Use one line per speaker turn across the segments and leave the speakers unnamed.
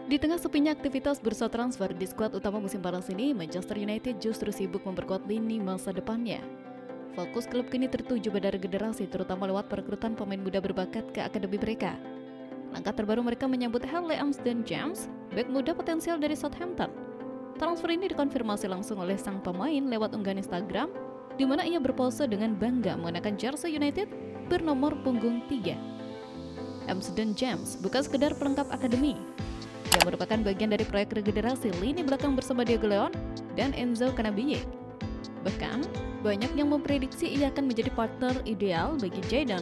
Di tengah sepinya aktivitas bursa transfer di skuad utama musim panas ini, Manchester United justru sibuk memperkuat lini masa depannya. Fokus klub kini tertuju pada regenerasi, terutama lewat perekrutan pemain muda berbakat ke akademi mereka. Langkah terbaru mereka menyambut Harley Amsden-James, bek muda potensial dari Southampton. Transfer ini dikonfirmasi langsung oleh sang pemain lewat unggahan Instagram, di mana ia berpose dengan bangga mengenakan jersey United bernomor punggung 3. Amsden-James bukan sekedar pelengkap akademi, yang merupakan bagian dari proyek regenerasi lini belakang bersama Diego Leon dan Enzo Cannavini. Bahkan, banyak yang memprediksi ia akan menjadi partner ideal bagi Jadon,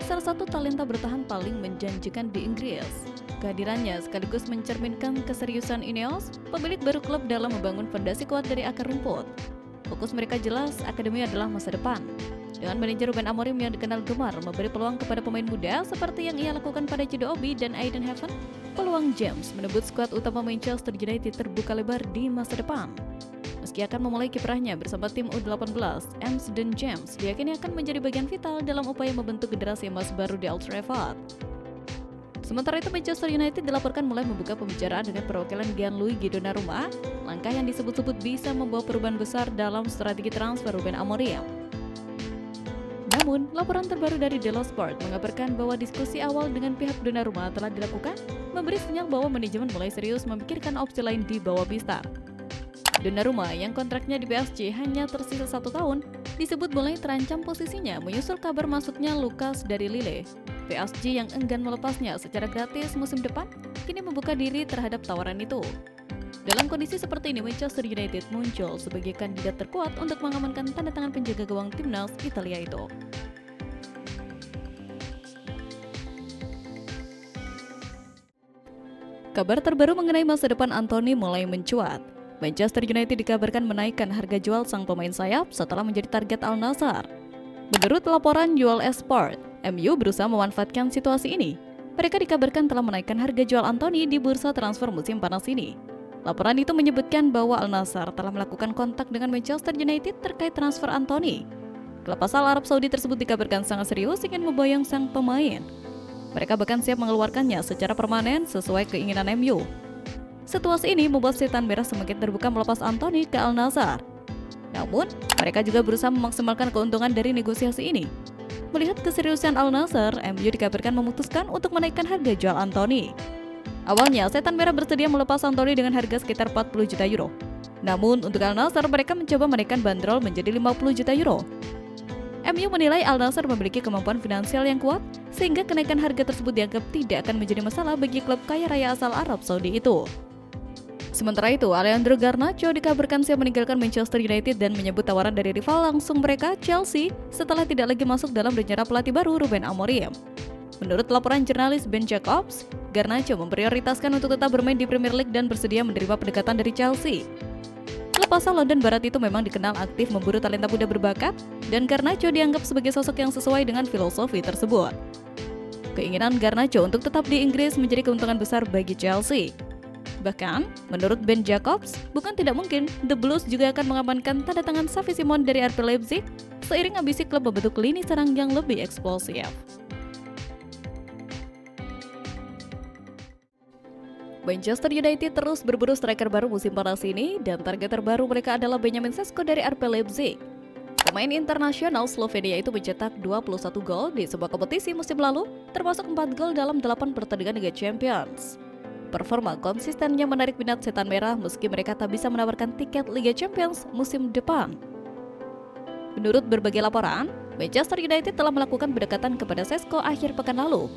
salah satu talenta bertahan paling menjanjikan di Inggris. Kehadirannya sekaligus mencerminkan keseriusan Ineos, pemilik baru klub dalam membangun fondasi kuat dari akar rumput. Fokus mereka jelas, akademi adalah masa depan. Dengan manajer Ruben Amorim yang dikenal gemar memberi peluang kepada pemain muda seperti yang ia lakukan pada Jude Obi dan Aiden Heaven, peluang James menebut skuad utama Manchester United terbuka lebar di masa depan. Meski akan memulai kiprahnya bersama tim U18, Amsden-James diyakini akan menjadi bagian vital dalam upaya membentuk generasi emas baru di Old Trafford. Sementara itu, Manchester United dilaporkan mulai membuka pembicaraan dengan perwakilan Gianluigi Donnarumma, langkah yang disebut-sebut bisa membawa perubahan besar dalam strategi transfer Ruben Amorim. Namun, laporan terbaru dari Delo Sport mengabarkan bahwa diskusi awal dengan pihak Donnarumma telah dilakukan, memberi sinyal bahwa manajemen mulai serius memikirkan opsi lain di bawah Bistar. Donnarumma yang kontraknya di PSG hanya tersisa 1 tahun, disebut mulai terancam posisinya menyusul kabar masuknya Lucas dari Lille. PSG yang enggan melepasnya secara gratis musim depan, kini membuka diri terhadap tawaran itu. Dalam kondisi seperti ini, Manchester United muncul sebagai kandidat terkuat untuk mengamankan tanda tangan penjaga gawang timnas Italia itu. Kabar terbaru mengenai masa depan Anthony mulai mencuat. Manchester United dikabarkan menaikkan harga jual sang pemain sayap setelah menjadi target Al Nassr. Menurut laporan UL Sport, MU berusaha memanfaatkan situasi ini. Mereka dikabarkan telah menaikkan harga jual Anthony di bursa transfer musim panas ini. Laporan itu menyebutkan bahwa Al Nassr telah melakukan kontak dengan Manchester United terkait transfer Anthony. Klub asal Arab Saudi tersebut dikabarkan sangat serius ingin memboyong sang pemain. Mereka bahkan siap mengeluarkannya secara permanen sesuai keinginan MU. Situasi ini membuat setan merah semakin terbuka melepas Anthony ke Al Nassr. Namun, mereka juga berusaha memaksimalkan keuntungan dari negosiasi ini. Melihat keseriusan Al Nassr, MU dikabarkan memutuskan untuk menaikkan harga jual Anthony. Awalnya, setan merah bersedia melepas Anthony dengan harga sekitar 40 juta euro. Namun, untuk Al Nassr, mereka mencoba menaikkan bandrol menjadi 50 juta euro. MU menilai Al Nassr memiliki kemampuan finansial yang kuat, sehingga kenaikan harga tersebut dianggap tidak akan menjadi masalah bagi klub kaya raya asal Arab Saudi itu. Sementara itu, Alejandro Garnacho dikabarkan siap meninggalkan Manchester United dan menyebut tawaran dari rival langsung mereka, Chelsea, setelah tidak lagi masuk dalam rencana pelatih baru Ruben Amorim. Menurut laporan jurnalis Ben Jacobs, Garnacho memprioritaskan untuk tetap bermain di Premier League dan bersedia menerima pendekatan dari Chelsea. Klub asal London Barat itu memang dikenal aktif memburu talenta muda berbakat, dan Garnacho dianggap sebagai sosok yang sesuai dengan filosofi tersebut. Keinginan Garnacho untuk tetap di Inggris menjadi keuntungan besar bagi Chelsea. Bahkan, menurut Ben Jacobs, bukan tidak mungkin The Blues juga akan mengamankan tanda tangan Xavi Simons dari RB Leipzig seiring ambisi klub membentuk lini serang yang lebih eksplosif. Manchester United terus berburu striker baru musim panas ini dan target terbaru mereka adalah Benjamin Sesko dari RB Leipzig. Pemain internasional Slovenia itu mencetak 21 gol di sebuah kompetisi musim lalu, termasuk 4 gol dalam 8 pertandingan Liga Champions. Performa konsistennya menarik minat setan merah meski mereka tak bisa menawarkan tiket Liga Champions musim depan. Menurut berbagai laporan, Manchester United telah melakukan pendekatan kepada Sesko akhir pekan lalu.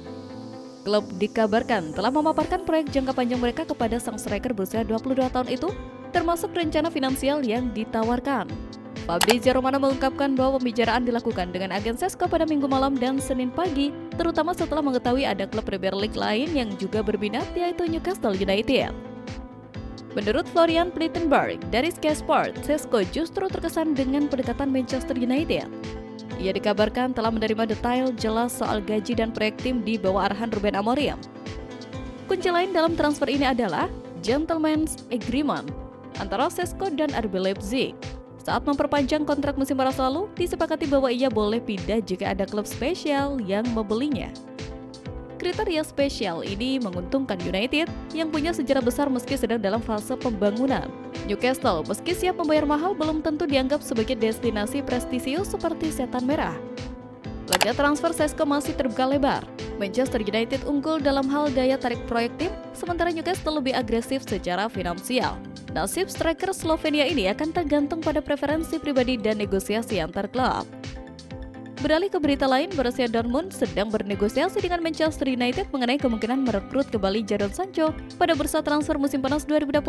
Klub dikabarkan telah memaparkan proyek jangka panjang mereka kepada sang striker berusia 22 tahun itu, termasuk rencana finansial yang ditawarkan. Fabrizio Romano mengungkapkan bahwa pembicaraan dilakukan dengan agen Sesko pada Minggu malam dan Senin pagi, terutama setelah mengetahui ada klub Premier League lain yang juga berminat, yaitu Newcastle United. Menurut Florian Plettenberg dari Sky Sport, Sesko justru terkesan dengan pendekatan Manchester United. Ia dikabarkan telah menerima detail jelas soal gaji dan proyek tim di bawah arahan Ruben Amorim. Kunci lain dalam transfer ini adalah gentleman's agreement antara Sesko dan RB Leipzig. Saat memperpanjang kontrak musim panas lalu, disepakati bahwa ia boleh pindah jika ada klub spesial yang membelinya. Kriteria spesial ini menguntungkan United yang punya sejarah besar meski sedang dalam fase pembangunan. Newcastle meski siap membayar mahal belum tentu dianggap sebagai destinasi prestisius seperti Setan Merah. Laga transfer Sesko masih terbuka lebar. Manchester United unggul dalam hal daya tarik proyek tim, sementara Newcastle lebih agresif secara finansial. Nasib striker Slovenia ini akan tergantung pada preferensi pribadi dan negosiasi antar klub. Beralih ke berita lain, Borussia Dortmund sedang bernegosiasi dengan Manchester United mengenai kemungkinan merekrut kembali Jadon Sancho pada bursa transfer musim panas 2025.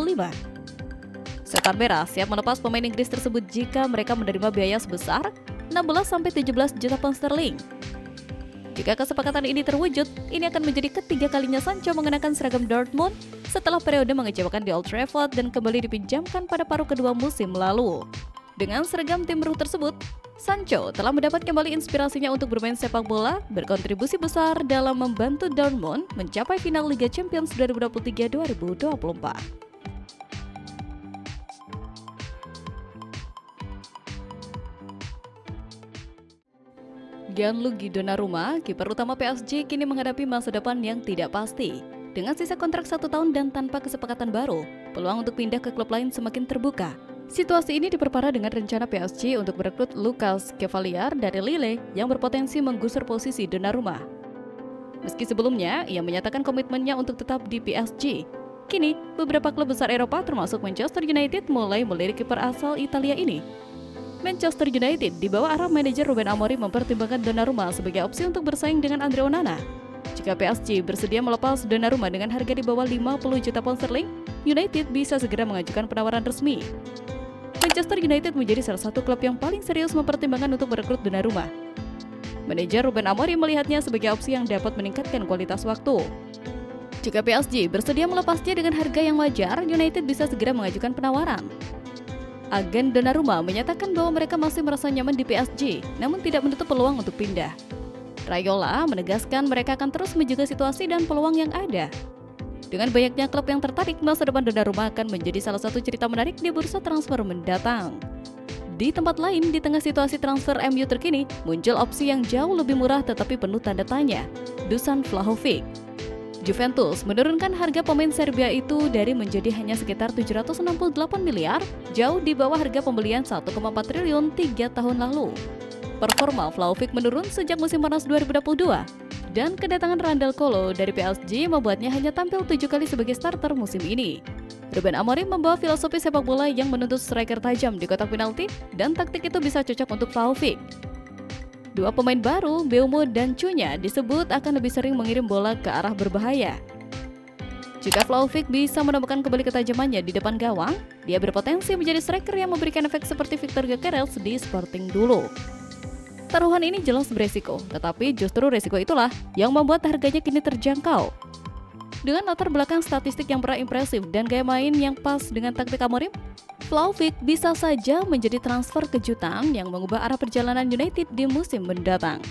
Setan Merah siap melepas pemain Inggris tersebut jika mereka menerima biaya sebesar 16-17 juta pound sterling. Jika kesepakatan ini terwujud, ini akan menjadi ketiga kalinya Sancho mengenakan seragam Dortmund setelah periode mengecewakan di Old Trafford dan kembali dipinjamkan pada paruh kedua musim lalu. Dengan seragam tim biru tersebut, Sancho telah mendapat kembali inspirasinya untuk bermain sepak bola, berkontribusi besar dalam membantu Dortmund mencapai final Liga Champions 2023-2024. Gianluigi Donnarumma, kiper utama PSG, kini menghadapi masa depan yang tidak pasti. Dengan sisa kontrak 1 tahun dan tanpa kesepakatan baru, peluang untuk pindah ke klub lain semakin terbuka. Situasi ini diperparah dengan rencana PSG untuk merekrut Lucas Cavalier dari Lille yang berpotensi menggusur posisi Donnarumma. Meski sebelumnya ia menyatakan komitmennya untuk tetap di PSG, kini beberapa klub besar Eropa termasuk Manchester United mulai melirik kiper asal Italia ini. Manchester United di bawah arah manajer Ruben Amorim mempertimbangkan Donnarumma sebagai opsi untuk bersaing dengan Andre Onana. Jika PSG bersedia melepas Donnarumma dengan harga di bawah 50 juta pound sterling, United bisa segera mengajukan penawaran resmi. Manchester United menjadi salah satu klub yang paling serius mempertimbangkan untuk merekrut Donnarumma. Manajer Ruben Amorim melihatnya sebagai opsi yang dapat meningkatkan kualitas waktu. Jika PSG bersedia melepasnya dengan harga yang wajar, United bisa segera mengajukan penawaran. Agen Donnarumma menyatakan bahwa mereka masih merasa nyaman di PSG, namun tidak menutup peluang untuk pindah. Raiola menegaskan mereka akan terus menjaga situasi dan peluang yang ada. Dengan banyaknya klub yang tertarik, masa depan Donnarumma akan menjadi salah satu cerita menarik di bursa transfer mendatang. Di tempat lain, di tengah situasi transfer MU terkini, muncul opsi yang jauh lebih murah tetapi penuh tanda tanya, Dusan Vlahovic. Juventus menurunkan harga pemain Serbia itu dari menjadi hanya sekitar 768 miliar, jauh di bawah harga pembelian 1,4 triliun 3 tahun lalu. Performa Vlahovic menurun sejak musim panas 2022, dan kedatangan Randal Kolo dari PSG membuatnya hanya tampil 7 kali sebagai starter musim ini. Ruben Amorim membawa filosofi sepak bola yang menuntut striker tajam di kotak penalti, dan taktik itu bisa cocok untuk Vlahovic. Dua pemain baru, Mbeumo dan Cunha, disebut akan lebih sering mengirim bola ke arah berbahaya. Jika Vlahovic bisa menemukan kembali ketajamannya di depan gawang, dia berpotensi menjadi striker yang memberikan efek seperti Victor Gyökeres di Sporting dulu. Taruhan ini jelas beresiko, tetapi justru resiko itulah yang membuat harganya kini terjangkau. Dengan latar belakang statistik yang pernah impresif dan gaya main yang pas dengan taktik Amorim, Vlahovic bisa saja menjadi transfer kejutan yang mengubah arah perjalanan United di musim mendatang.